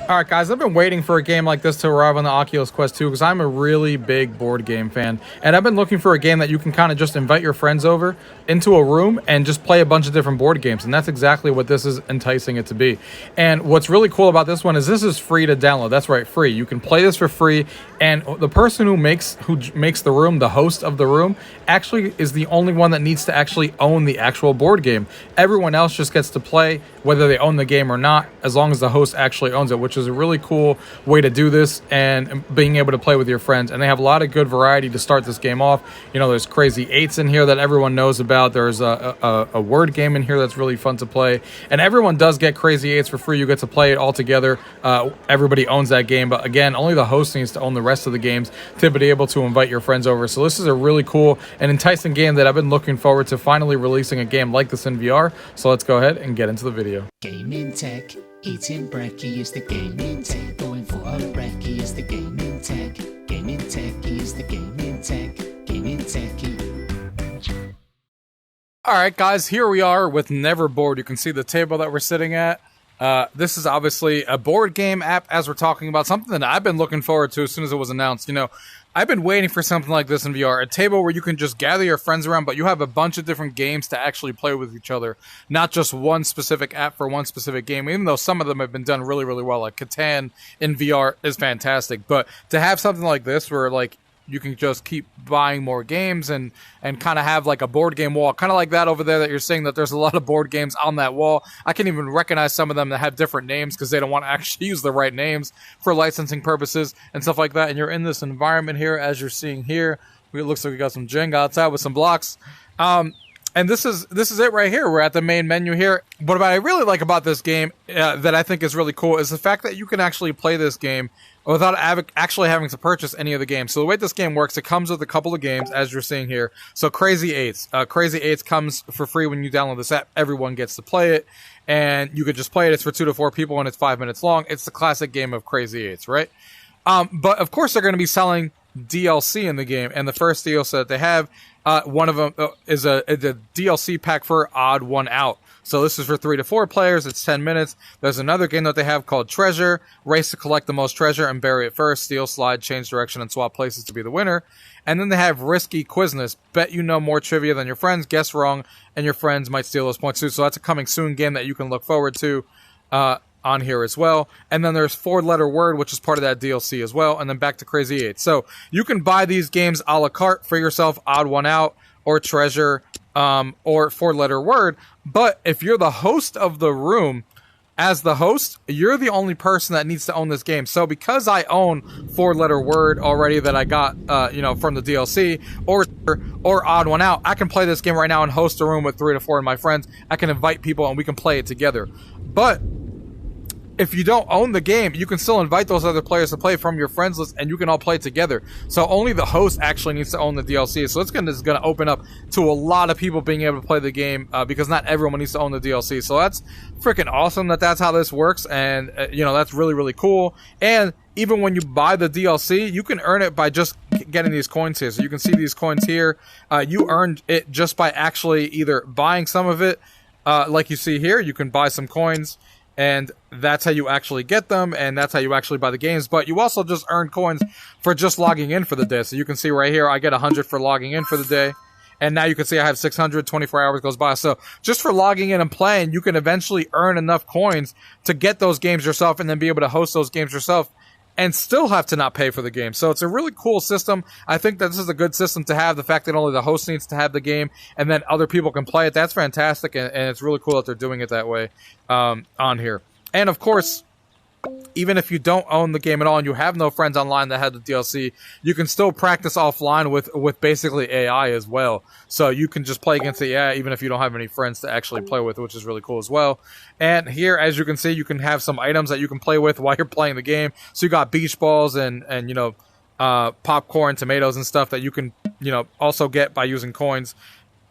All right, guys, I've been waiting for a game like this to arrive on the Oculus Quest 2 because I'm a really big board game fan. And I've been looking for a game that you can kind of just invite your friends over into a room and just play a bunch of different board games. And that's exactly what this is enticing it to be. And what's really cool about this one is this is free to download. That's right, free. You can play this for free. And the person who makes the room, the host of the room, actually is the only one that needs to actually own the actual board game. Everyone else just gets to play whether they own the game or not, as long as the host actually owns it, which is a really cool way to do this and being able to play with your friends. And they have a lot of good variety to start this game off. You know, there's Crazy Eights in here that everyone knows about. There's a word game in here that's really fun to play. And everyone does get Crazy Eights for free. You get to play it all together. Everybody owns that game. But again, only the host needs to own the rest of the games to be able to invite your friends over. So this is a really cool and enticing game that I've been looking forward to finally releasing a game like this in VR. So let's go ahead and get into the video. Gaming tech, eating brekkie is the gaming tech. Going for a brekkie is the gaming tech. Gaming tech is the gaming tech. Gaming techie. All right, guys, here we are with NeverBoard. You can see the table that we're sitting at. This is obviously a board game app, as we're talking about, something that I've been looking forward to as soon as it was announced. You know, I've been waiting for something like this in VR, a table where you can just gather your friends around, but you have a bunch of different games to actually play with each other, not just one specific app for one specific game, even though some of them have been done really, really well, like Catan in VR is fantastic. But to have something like this where, like, you can just keep buying more games and kind of have like a board game wall, kind of like that over there that you're seeing, that there's a lot of board games on that wall. I can even recognize some of them that have different names because they don't want to actually use the right names for licensing purposes and stuff like that. And you're in this environment here, as you're seeing here. It looks like we got some Jenga outside with some blocks. And this is it right here. We're at the main menu here. But what I really like about this game that I think is really cool is the fact that you can actually play this game without actually having to purchase any of the games. So the way this game works, it comes with a couple of games, as you're seeing here. So Crazy Eights. Crazy Eights comes for free when you download this app. Everyone gets to play it, and you could just play it. It's for 2 to 4 people, and it's 5 minutes long. It's the classic game of Crazy Eights, right? But of course, they're going to be selling DLC in the game, and the first DLC that they have, one of them is a DLC pack for Odd One Out. So this is for 3 to 4 players. It's 10 minutes. There's another game that they have called Treasure. Race to collect the most treasure and bury it first. Steal, slide, change direction, and swap places to be the winner. And then they have Risky Quizness. Bet you know more trivia than your friends. Guess wrong, and your friends might steal those points too. So that's a coming soon game that you can look forward to on here as well. And then there's 4-letter word, which is part of that DLC as well. And then back to Crazy 8. So you can buy these games a la carte for yourself, Odd One Out, or Treasure, or 4-letter word. But if you're the host of the room, as the host, you're the only person that needs to own this game. So because I own 4-letter word already that I got, from the DLC, or Odd One Out, I can play this game right now and host a room with 3 to 4 of my friends. I can invite people and we can play it together. But if you don't own the game, you can still invite those other players to play from your friends list, and you can all play together. So only the host actually needs to own the DLC. So this is going to open up to a lot of people being able to play the game because not everyone needs to own the DLC. So that's freaking awesome that's how this works, and that's really, really cool. And even when you buy the DLC, you can earn it by just getting these coins here. So you can see these coins here. You earned it just by actually either buying some of it, like you see here. You can buy some coins, and that's how you actually get them, and that's how you actually buy the games. But you also just earn coins for just logging in for the day. So you can see right here, I get 100 for logging in for the day. And now you can see I have 600, 24 hours goes by. So just for logging in and playing, you can eventually earn enough coins to get those games yourself and then be able to host those games yourself and still have to not pay for the game. So it's a really cool system. I think that this is a good system to have. The fact that only the host needs to have the game and then other people can play it, that's fantastic. And it's really cool that they're doing it that way on here. And of course, even if you don't own the game at all and you have no friends online that have the DLC, you can still practice offline with basically AI as well. So you can just play against the AI even if you don't have any friends to actually play with, which is really cool as well. And here, as you can see, you can have some items that you can play with while you're playing the game. So you got beach balls and popcorn, tomatoes and stuff that you can, also get by using coins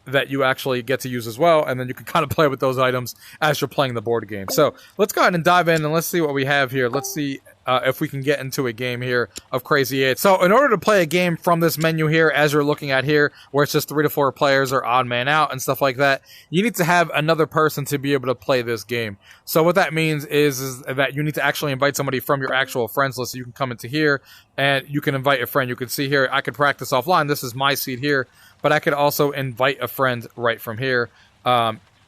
that you actually get to use as well, and then you can kind of play with those items as you're playing the board game. So let's go ahead and dive in and let's see what we have here. Let's see if we can get into a game here of Crazy 8. So in order to play a game from this menu here, as you're looking at here, where it's just 3 to 4 players or odd man out and stuff like that, you need to have another person to be able to play this game. So what that means is that you need to actually invite somebody from your actual friends list. So you can come into here and you can invite a friend. You can see here, I could practice offline. This is my seat here, but I could also invite a friend right from here.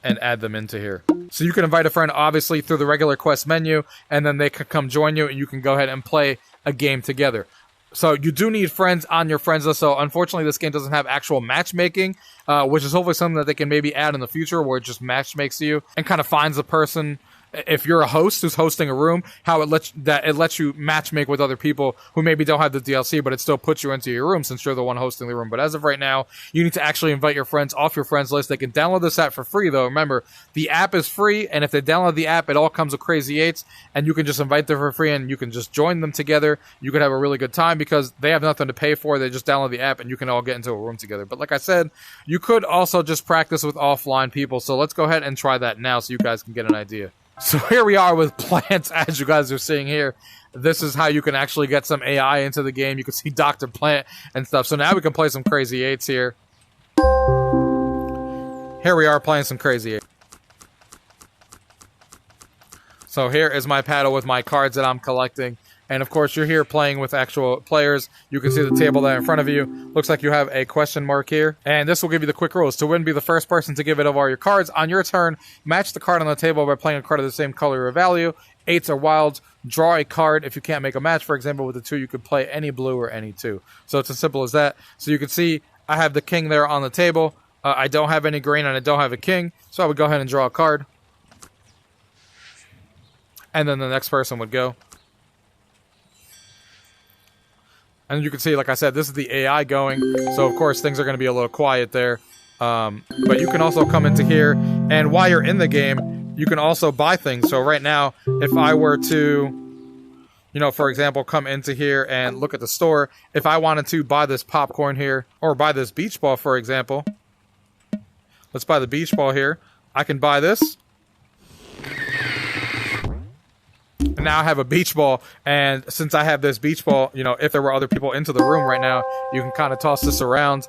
And add them into here. So you can invite a friend, obviously, through the regular Quest menu, and then they can come join you, and you can go ahead and play a game together. So you do need friends on your friends list. So unfortunately, this game doesn't have actual matchmaking, which is hopefully something that they can maybe add in the future, where it just matchmakes you and kind of finds the person. If you're a host who's hosting a room, how it lets you matchmake with other people who maybe don't have the DLC, but it still puts you into your room since you're the one hosting the room. But as of right now, you need to actually invite your friends off your friends list. They can download this app for free, though. Remember, the app is free, and if they download the app, it all comes with Crazy 8s, and you can just invite them for free, and you can just join them together. You could have a really good time because they have nothing to pay for. They just download the app, and you can all get into a room together. But like I said, you could also just practice with offline people. So let's go ahead and try that now so you guys can get an idea. So here we are with plants, as you guys are seeing here. This is how you can actually get some AI into the game. You can see Dr. Plant and stuff. So now we can play some Crazy 8s here. Here we are playing some Crazy 8. So here is my paddle with my cards that I'm collecting. And of course, you're here playing with actual players. You can see the table there in front of you. Looks like you have a question mark here. And this will give you the quick rules. To win, be the first person to give it of all your cards. On your turn, match the card on the table by playing a card of the same color or value. 8s are wilds. Draw a card. If you can't make a match, for example, with the 2, you could play any blue or any 2. So it's as simple as that. So you can see I have the king there on the table. I don't have any green and I don't have a king. So I would go ahead and draw a card. And then the next person would go. And you can see, like I said, this is the AI going. So, of course, things are going to be a little quiet there. But you can also come into here. And while you're in the game, you can also buy things. So right now, if I were to, for example, come into here and look at the store. If I wanted to buy this popcorn here, or buy this beach ball, for example. Let's buy the beach ball here. I can buy this. And now I have a beach ball, and since I have this beach ball, if there were other people into the room right now, you can kind of toss this around,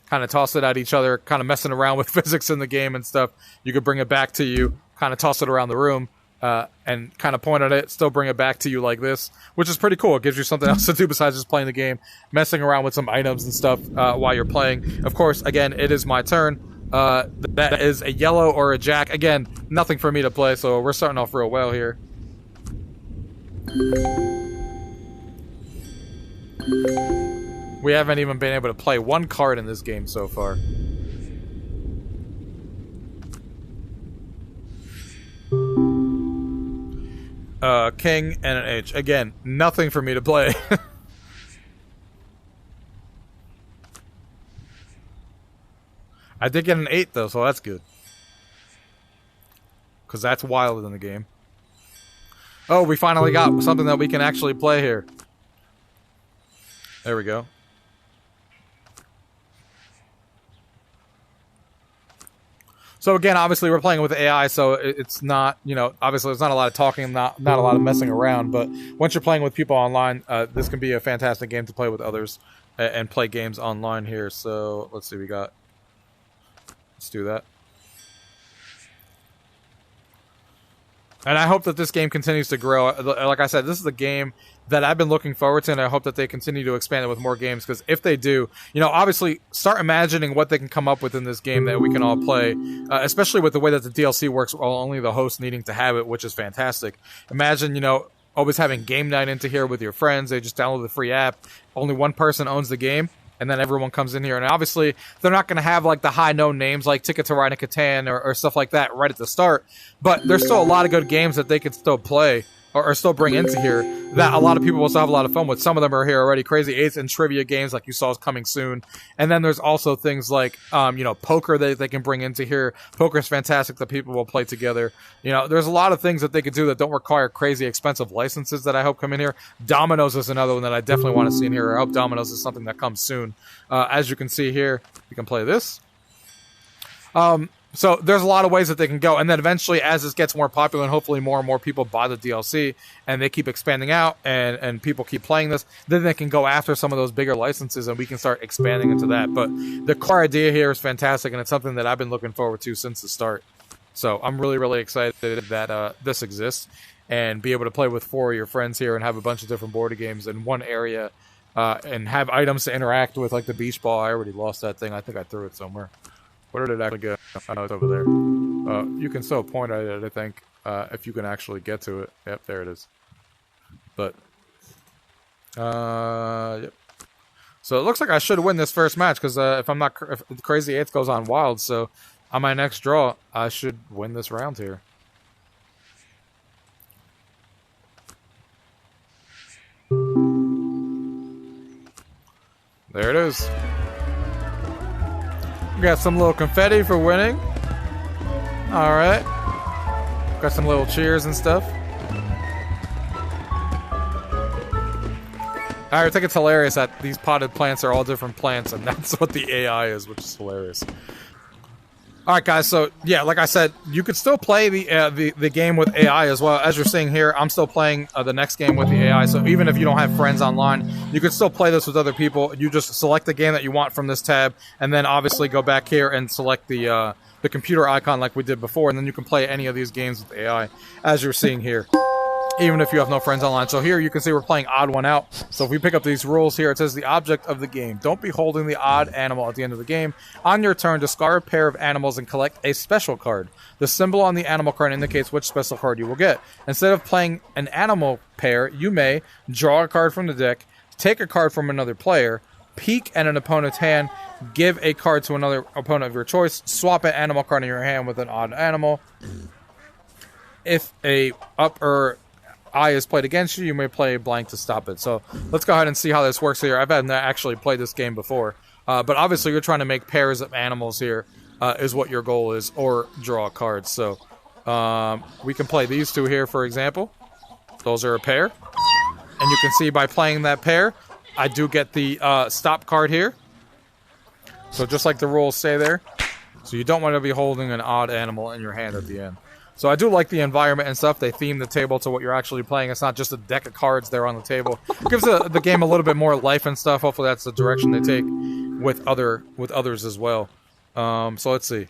kind of toss it at each other, kind of messing around with physics in the game and stuff. You could bring it back to you, kind of toss it around the room, and kind of point at it, still bring it back to you like this, which is pretty cool. It gives you something else to do besides just playing the game, messing around with some items and stuff while you're playing. Of course, again, it is my turn. That is a yellow or a jack. Again, nothing for me to play, so we're starting off real well here. We haven't even been able to play one card in this game so far. King and an H. Again, nothing for me to play. I did get an 8 though, so that's good. Because that's wild in the game. Oh, we finally got something that we can actually play here. There we go. So again, obviously we're playing with AI, so it's not, obviously there's not a lot of talking, not a lot of messing around, but once you're playing with people online, this can be a fantastic game to play with others and play games online here. So let's see, let's do that. And I hope that this game continues to grow. Like I said, this is a game that I've been looking forward to, and I hope that they continue to expand it with more games, because if they do, obviously start imagining what they can come up with in this game that we can all play, especially with the way that the DLC works, while only the host needing to have it, which is fantastic. Imagine, always having game night into here with your friends. They just download the free app. Only one person owns the game. And then everyone comes in here. And obviously, they're not going to have like the high-known names like Ticket to Ride in Catan or stuff like that right at the start. But there's still a lot of good games that they can still play or still bring into here that a lot of people will still have a lot of fun with. Some of them are here already. Crazy 8s and trivia games like you saw is coming soon. And then there's also things like, poker that they can bring into here. Poker is fantastic that people will play together. There's a lot of things that they could do that don't require crazy expensive licenses that I hope come in here. Dominoes is another one that I definitely want to see in here. I hope Dominoes is something that comes soon. As you can see here, you can play this. So there's a lot of ways that they can go, and then eventually, as this gets more popular, and hopefully more and more people buy the DLC, and they keep expanding out, and people keep playing this, then they can go after some of those bigger licenses, and we can start expanding into that. But the core idea here is fantastic, and it's something that I've been looking forward to since the start. So I'm really, really excited that this exists, and be able to play with 4 of your friends here and have a bunch of different board games in one area, and have items to interact with, like the beach ball. I already lost that thing. I think I threw it somewhere. Where did it actually go? Oh, it's over there. You can still point at it, I think, if you can actually get to it. Yep, there it is. But, yep. So it looks like I should win this first match, because if Crazy 8th goes on wild, so on my next draw, I should win this round here. There it is. We got some little confetti for winning. Alright. Got some little cheers and stuff. I think it's hilarious that these potted plants are all different plants, and that's what the AI is, which is hilarious. Alright guys, so yeah, like I said, you could still play the game with AI as well. As you're seeing here, I'm still playing the next game with the AI, so even if you don't have friends online, you can still play this with other people. You just select the game that you want from this tab, and then obviously go back here and select the computer icon like we did before, and then you can play any of these games with AI, as you're seeing here, even if you have no friends online. So here you can see we're playing odd one out. So if we pick up these rules here, it says the object of the game. Don't be holding the odd animal at the end of the game. On your turn, discard a pair of animals and collect a special card. The symbol on the animal card indicates which special card you will get. Instead of playing an animal pair, you may draw a card from the deck, take a card from another player, peek at an opponent's hand, give a card to another opponent of your choice, swap an animal card in your hand with an odd animal. If a up or eye is played against you, you may play blank to stop it. So let's go ahead and see how this works here. I've hadn't actually played this game before, but obviously you're trying to make pairs of animals here, is what your goal is, or draw cards. So we can play these two here, for example. Those are a pair, and you can see by playing that pair, I do get the stop card here. So just like the rules say there, so you don't want to be holding an odd animal in your hand at the end. So I do like the environment and stuff. They theme the table to what you're actually playing. It's not just a deck of cards there on the table. It gives the game a little bit more life and stuff. Hopefully that's the direction they take with others as well. So let's see.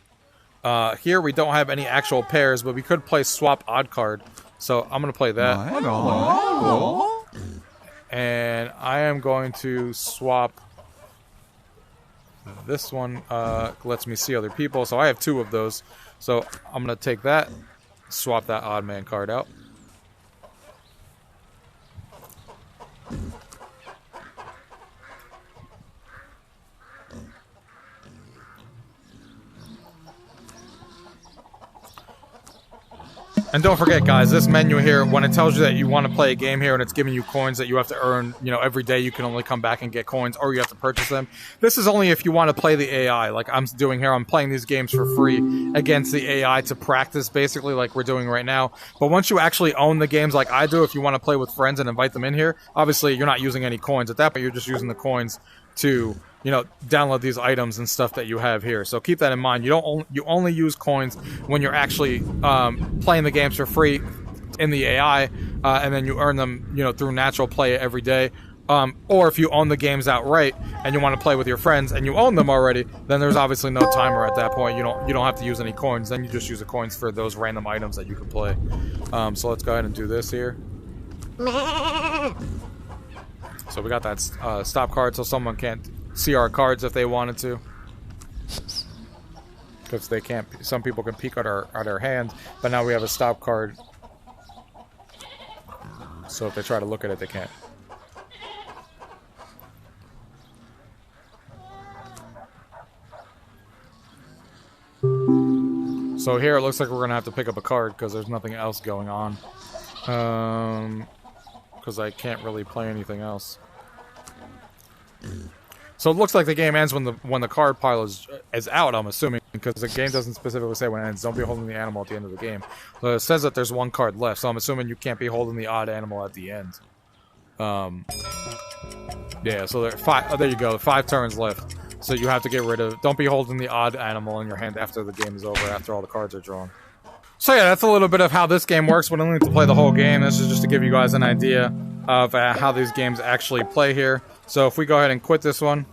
Here we don't have any actual pairs, but we could play swap odd card. So I'm going to play that. And I am going to swap this one. Lets me see other people. So I have 2 of those. So I'm going to take that. Swap that odd man card out. And don't forget, guys, this menu here, when it tells you that you want to play a game here and it's giving you coins that you have to earn, every day, you can only come back and get coins, or you have to purchase them. This is only if you want to play the AI, like I'm doing here. I'm playing these games for free against the AI to practice, basically, like we're doing right now. But once you actually own the games like I do, if you want to play with friends and invite them in here, obviously you're not using any coins at that point. You're just using the coins to download these items and stuff that you have here. So keep that in mind. You only use coins when you're actually playing the games for free in the AI, and then you earn them, through natural play every day. Or if you own the games outright and you want to play with your friends and you own them already, then there's obviously no timer at that point. You don't have to use any coins. Then you just use the coins for those random items that you can play. So let's go ahead and do this here. So we got that stop card, so someone can't see our cards if they wanted to, because they can't. Some people can peek at our hand, but now we have a stop card, so if they try to look at it, they can't. So here it looks like we're gonna have to pick up a card because there's nothing else going on, because I can't really play anything else. So it looks like the game ends when the card pile is out, I'm assuming, because the game doesn't specifically say when it ends. Don't be holding the animal at the end of the game. So it says that there's 1 card left, so I'm assuming you can't be holding the odd animal at the end. Yeah, so there you go, 5 turns left. So you have to get rid of... Don't be holding the odd animal in your hand after the game is over, after all the cards are drawn. So yeah, that's a little bit of how this game works. We don't need to play the whole game. This is just to give you guys an idea of how these games actually play here. So if we go ahead and quit this one...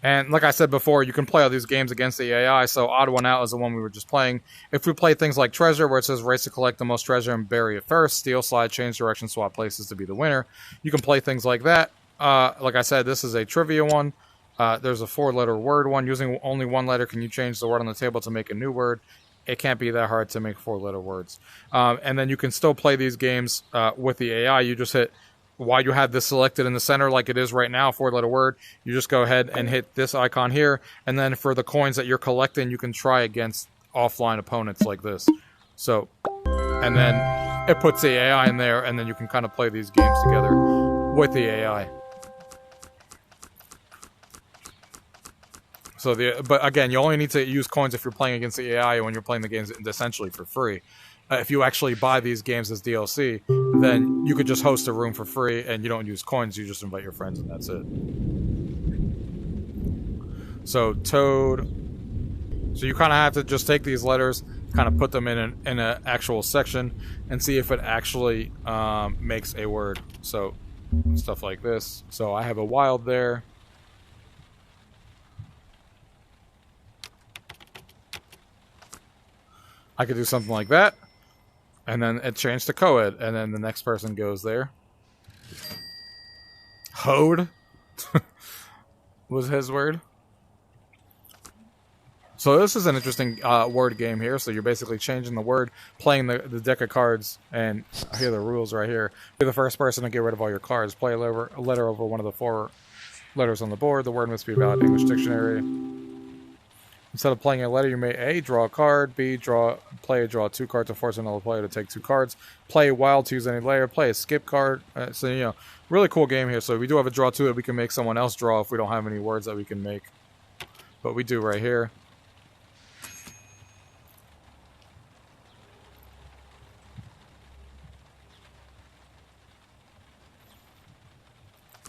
And like I said before, you can play all these games against the AI, so odd one out is the one we were just playing. If we play things like treasure, where it says race to collect the most treasure and bury it first, steal, slide, change direction, swap places to be the winner, you can play things like that. Like I said, this is a trivia one. There's a 4-letter word one. Using only one letter, can you change the word on the table to make a new word? It can't be that hard to make 4-letter words. And then you can still play these games with the AI. You just hit... While you have this selected in the center like it is right now, 4-letter word, you just go ahead and hit this icon here, and then for the coins that you're collecting, you can try against offline opponents like this. So, and then it puts the AI in there, and then you can kind of play these games together with the AI. So but again, you only need to use coins if you're playing against the AI when you're playing the games essentially for free. If you actually buy these games as DLC, then you could just host a room for free and you don't use coins, you just invite your friends and that's it. So Toad. So you kind of have to just take these letters, kind of put them in an actual section and see if it actually makes a word. So stuff like this. So I have a wild there. I could do something like that. And then it changed to co-ed, and then the next person goes there. Hode was his word. So this is an interesting word game here. So you're basically changing the word, playing the deck of cards, and here are the rules right here. You're the first person to get rid of all your cards. Play a letter over one of the 4 letters on the board. The word must be a valid English dictionary. Instead of playing a letter, you may A, draw a card, B, draw 2 cards to force another player to take 2 cards, play wild to use any layer, play a skip card. So, you know, really cool game here. So we do have a draw to it. We can make someone else draw if we don't have any words that we can make. But we do right here.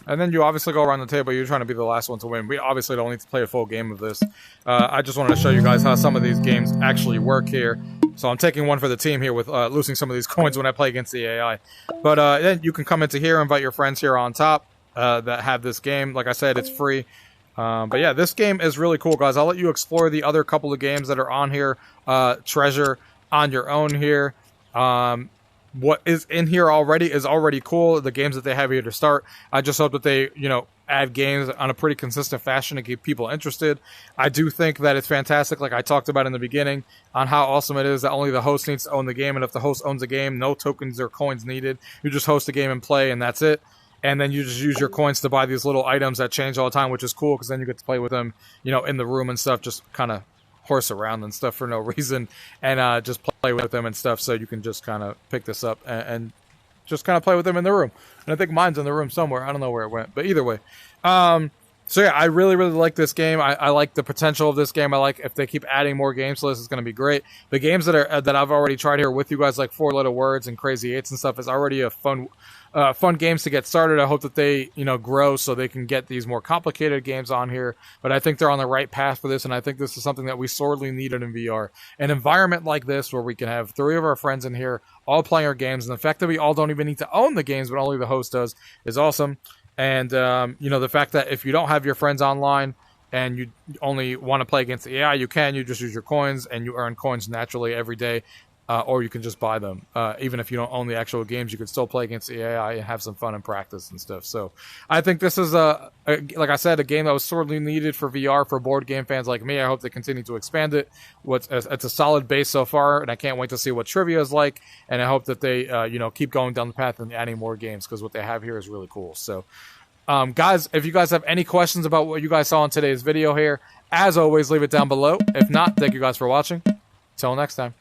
And then you obviously go around the table. You're trying to be the last one to win. We obviously don't need to play a full game of this. I just wanted to show you guys how some of these games actually work here. So I'm taking one for the team here with losing some of these coins when I play against the AI. But then you can come into here, invite your friends here on top that have this game. Like I said, it's free. But yeah, this game is really cool, guys. I'll let you explore the other couple of games that are on here. Treasure on your own here. What is in here already is already cool. The games that they have here to start. I just hope that they, you know, add games on a pretty consistent fashion to keep people interested. I do think that it's fantastic, like I talked about in the beginning, on how awesome it is that only the host needs to own the game. And if the host owns a game, no tokens or coins needed. You just host a game and play, and that's it. And then you just use your coins to buy these little items that change all the time, which is cool because then you get to play with them, you know, in the room and stuff, just kind of horse around and stuff for no reason, and just play with them and stuff, so you can just kind of pick this up and just kind of play with them in the room. And I think mine's in the room somewhere. I don't know where it went, but either way. So yeah, I really, really like this game. I like the potential of this game. I like if they keep adding more games to this, it's going to be great. The games that I've already tried here with you guys, like 4-letter words and Crazy Eights and stuff, is already a fun games to get started. I hope that they, you know, grow so they can get these more complicated games on here. But I think they're on the right path for this, and I think this is something that we sorely needed in VR. An environment like this where we can have 3 of our friends in here all playing our games, and the fact that we all don't even need to own the games, but only the host does, is awesome. And, you know, the fact that if you don't have your friends online and you only want to play against the AI, you just use your coins, and you earn coins naturally every day. Or you can just buy them. Even if you don't own the actual games, you can still play against the AI and have some fun and practice and stuff. So I think this is, like I said, a game that was sorely needed for VR for board game fans like me. I hope they continue to expand it. It's a solid base so far, and I can't wait to see what trivia is like. And I hope that they, you know, keep going down the path and adding more games, because what they have here is really cool. So, guys, if you guys have any questions about what you guys saw in today's video here, as always, leave it down below. If not, thank you guys for watching. Till next time.